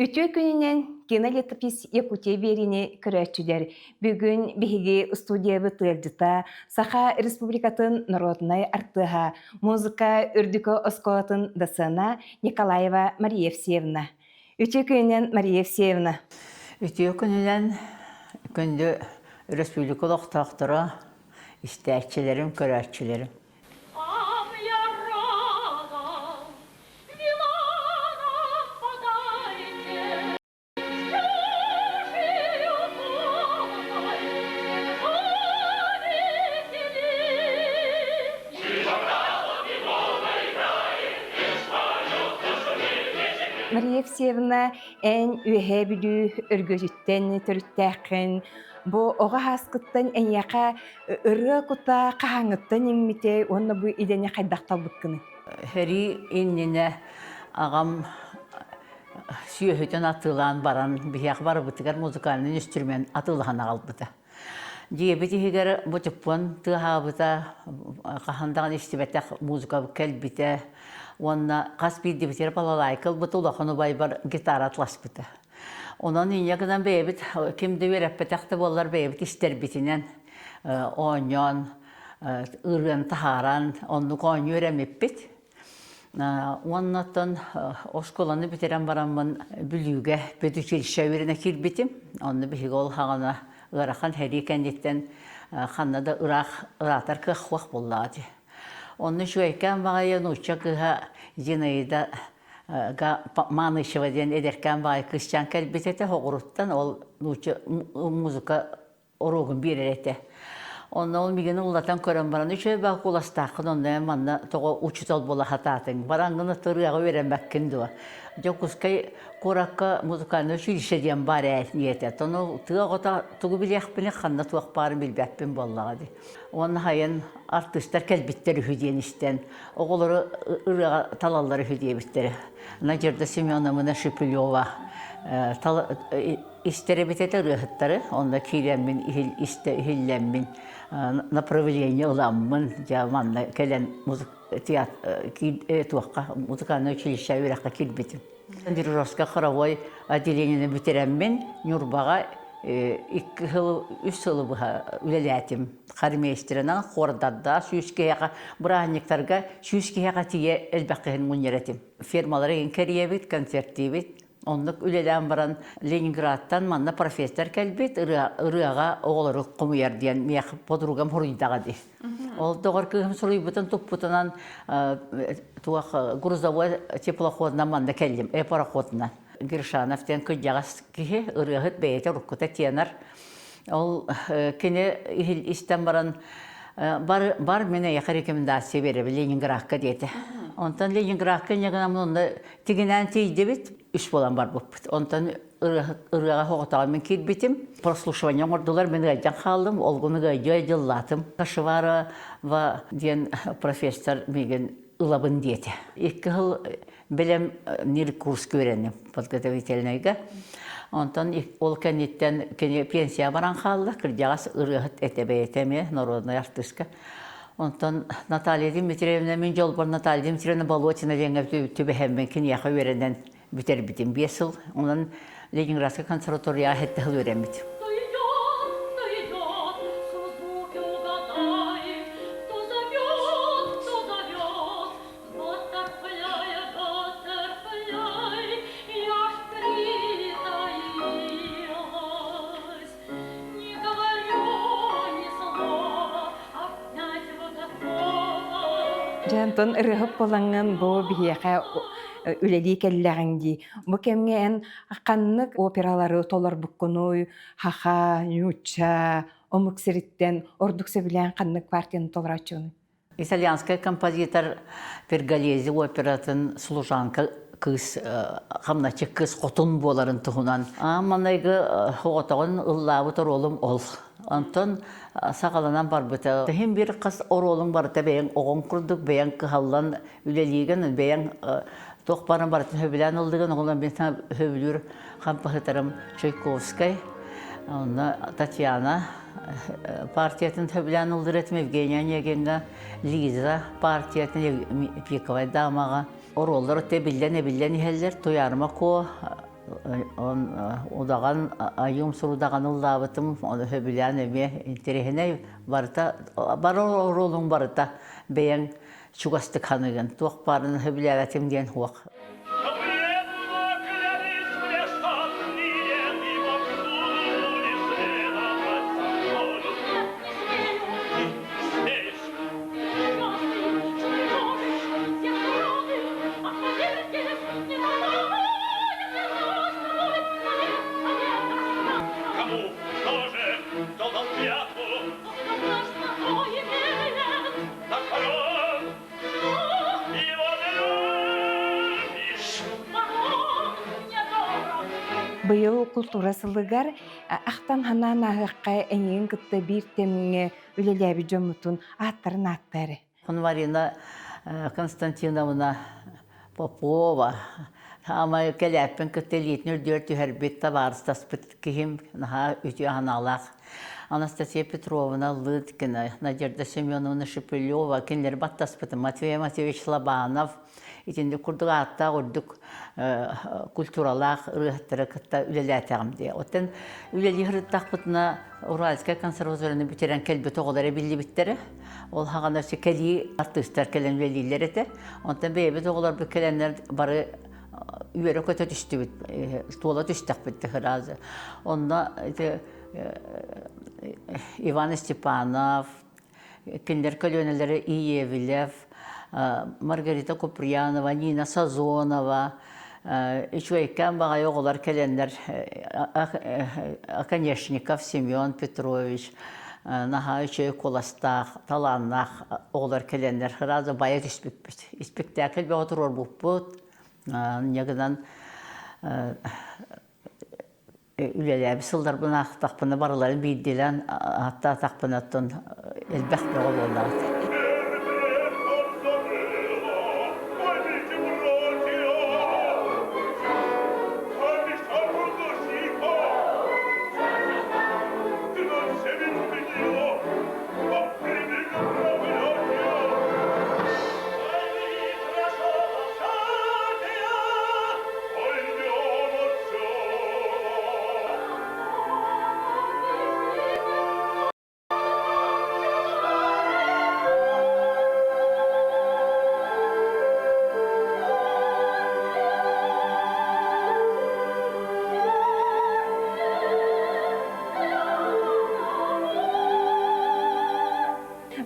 Үтө күнінен кинолетопись Якутия беріне көрәтчілер. Бүгін бігі студия бұтылдыта Саха Республикатын народной артыға музыка үрдікі осколатын дасына Николаева Мария Евсеевна. Үтө күнінен Мария Евсеевна. Үтө күнінен күнді республикалық тақтыра істәтчілерім, көрәтчілерім. Мария Евсеевна ән үйе білу үргөжіттен түріттәқін, бұ оға хаскыттан әнеқа ұры құта қағаңыттан еммете, оны бұ идене қайдақтал бұққыны. Хәри иннене ағам сүйөһүтен атылан баран бияқ бар бұтығар музыкальный инструмент атылған ағал бұта. Диебеті хегер бұтықпын тұға бұта қағандаған істебеттәк музыка кәлбіті. Онна қаспиді бітер балалайкыл бұтылақыны бай бар гитара атлас бұты. Онан инегінен бейбіт, кімді вереппетәқті болар бейбіт істер бітінен ойнан, ұрын тахаран, онны қойны өремеп біт. Оннаттан осколаны бітерен барамын бүліге бөді келші өріне кел бітім. Онны бігі ол қағана ұрақан хәри кәндеттен қаннада ұратар қықуақ болады. Онны шуайкан бағайы нұча қыға Зинаида Манышева ден едеркан бағай күшчан кәлбететі хоғыруттан ол нұча музыка орогын беререті. Онны ол мегені ұлатан көрін баран үші бақ қоластақын онны манна тоғы учитол бола хататын. Барангыны тұрыяғы верен бәккін дуа. Жокускай қораққа музыканы үшіліше ден бар ниеті. Тоны тұға ғота тұғы білек білек қанна туақ барын білбәкпін боллағады. Оны хайын артыстар кәлбеттері хүден істен. Оғылары ұрыға талалары хүдей біттері. Надежда Семеновна Шипилева истері бітеті ұрығыттары. Онда кейленмін, ихілленмін, направление ұламмын. Манна кәлен туаққа музыканы училища өраққа келбетім. Дирижерская хоровой отделениені бітереммен Нюрбаға 2 жыл, 3 жыл үлеләтім. Қармейстерінен қордадда сүйіскеяға, бұранниктарға сүйіскеяға тие әлбәққіген мұнеретім. Фермалары ең кәрие концерті бет. Онлық үлелән баран Ленинградтан манна профессор кәлбет, ұрыға оғылары құмыяр дейін меқ подругам хұрыйдаға де. Ол доғыр күйім сұлый бұтын тұқ бұтынан грузовой теплоходына манда кәлдім, пароходына. Гершановтен күдяғас күйі ұрығыт бәйеті рұққыта тенар. Ол кені істен баран бар мене яқа рекомендация беріп Ленинградқа дейті. Онтан Ленинградқа негінам онда тегінен тейді бет, үш болан бар бұп. Онтан ұрыға хоғытаға мен кел бетім. Прослушывание ордылар мен ғайдан қалдым, олғыны ғайдай жыллатым. Кашывара ва ден профессор меген ұлабын дейті. 2 жыл білем нер курс көренім подготовительныйға. Онтан ол кәнеттен пенсия баран қалды, кірдяғас ұрығыт әтебәйетеме, народный артыстка. Онтан Наталья Дмитриевна, мен жол бар Наталья Дмитриевна Болотина деңгіп түбі кен яқа өренен бүтер бітім 5 жыл. Онан Ленинградская консерватория әтті жыл өрен бітім. Жантон ырығып болаңын бұл бігеға үлелі кәлләғінді. Бұл кәмген қаннық опералары толар бұққыны, хаха, нюча, омықсырыттен, ордықсы білән қаннық партияны толар açığını. Итальянский композитор Перголези оператын служанка кыз, қамначы кыз қотын боларын тұғынан. Манайғы хоғытағын ұллабы тұр олым ол. Антон сағаланан бар бұты. Хем бір қыз оролың барыта бәйін оғын күрдік, бәйін кығалан үлелеген, бәйін тоқпарын барытын хөбілән ұлдығын, оғылан бен хөбілер қампақытарым Чайковскай, Татьяна партиятын хөбілән ұлдыр етім, Евгения Негенға, Лиза партиятын Пиковай дамаға. Оролдар өте білден ехелдер, тоярыма ко он удаган айым сурудаган уллабытым оны хөбүлән эме интерехне барта ролун барта беян чугастык ханыгын туак барын хөбүләгәтим дигән хуак. Быйыл культура сылыгар ахтан ханан ахыққа әңген кытты бір теміңе үлеләбі жомутун аттарын аттары. Марина Константиновна Попова ama kelepin kıteliğini dört herbitta varsa spıtkihim naha ütü analak. Анастасия Петровна Лыткина, Надежда Семеновна Шепелева, кинлер баттаспыты, Матвей Матвеевич Лобанов, итинде курдугатта урдук культуралах рыхтырыкта үлеләтәгемде. Оттан үлели хырыттакпытына Уральская консерваторияны битерен келбет оғылары билли биттері. Ол хағана кели артыстар келен үлелилер еті. Онтан бейбет оғылар бұл келенлер бары үйері көті түсті бит, туала түстәк бітті хыразы. Онда Иван Степанов, киндер көлөнелері Иевилев, Маргарита Куприянова, Нина Сазонова, Ичуэйкан бағай оғылар келендер Аконешников Семен Петрович, Наха Ичуэй Коластақ, Таланнақ оғылар келендер хыразы бая түспік біт. Спектакль бе отырор бұппыт, негідан үлеләбі сылдар бұна тақпыны барыларын бейділен, атта тақпынаттың әлбәқ бәғыл олады.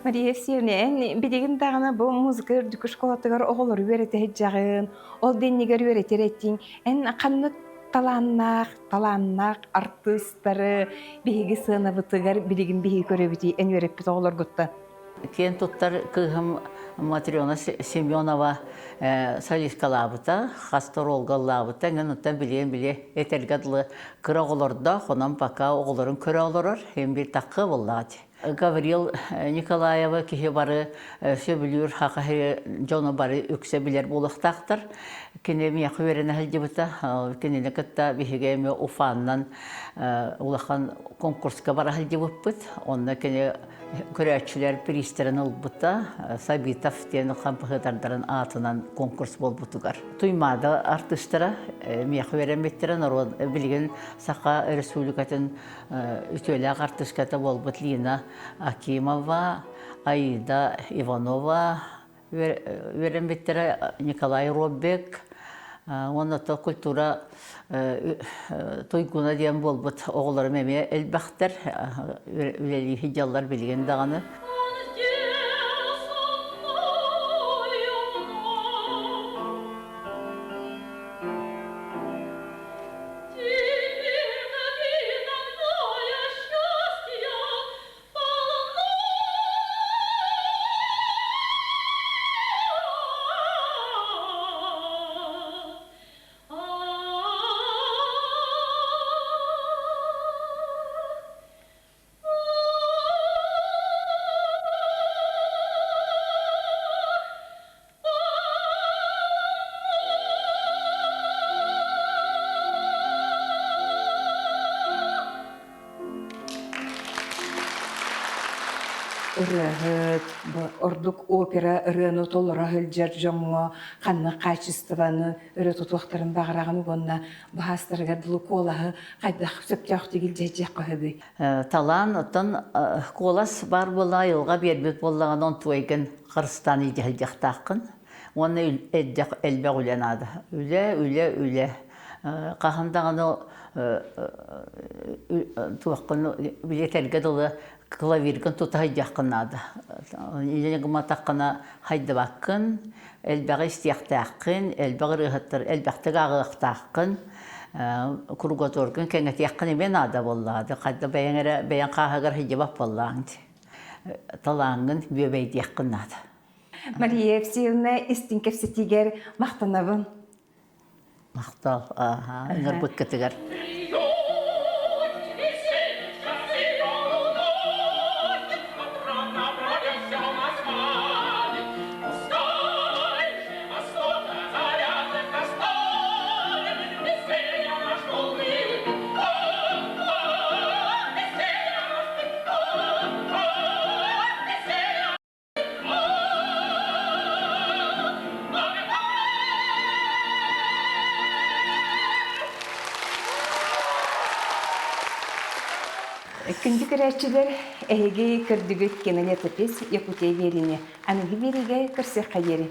Мария Евсеевна, билеген дағына бұл музыка үрдікі школатығар оғылыр өреті жағын, ол деннегер өретер еттің, ән қанны таланнақ, артыстары, бейгі сынабытығар билеген бейгі көребеті ән өреппет оғылыр күтті. Кен тұттар кығым Матриона Семенова солистка лабыта, хастор олға лабыта, әнген ұттан біле етергадылы кыр оғылырда, қонан бака оғылырын көрі олырыр, ән бір таққы болады. Гаврил Николаева кихе бары сөбілер хақы жоны бары өксе білер болықтақтыр. Кене мияқы верені әлдебіті, кенені күтті бігеме Уфаннан улақан конкурсқа бары әлдебіппіт. Онына кене көрәтшілер пристерін ұлбыта, Сабитов тені қампығыдардарын атынан конкурс бол бұтығар. Туймады артыстыра, мияқы вереметтірін, білген Сақа республикатын үтеліғ артысқаты бол бұт Лина Акимова, Аида Иванова, вереметтірі Николай Робек, онната культура тойгуна дем бол бұт оғыларым әме әлбәқтер, үлелі хиджалар білген дағаны. ырыһыт, ордук опера ырыны толора хылжар жоңго, ханны качестваны өрө тутуактарын багырагын угонна бахастырга дулуколаһы кайдах сөптөх тигил жежек кыһыбы. Талан оттон колас бар була йылга бербит боллаган он туйген Кыргызстан идехтакын. Оны элбе уленады. Үле. Кахандаганы туаккын билетелге долы клавирген тутай жақынады. Иленеге матаққына хайдыбаққын, элбеғі істияқтаққын, элбеғі рыхыттыр, элбеқтігі ағықтаққын, круготоргын кәңет яқын емен ада болады. Қайда бәйен қағығыр хиджабап болағынды. Талаңын бөбейді яқынады. Мария Евсеевна истин кепсетигер мақтанабын. Мақтал, ыңыр бүткітігер. Күнді көрәтшілер әйге көрдігіт кенелі топес Якутия веріне, аныгы береге көрсек қайері.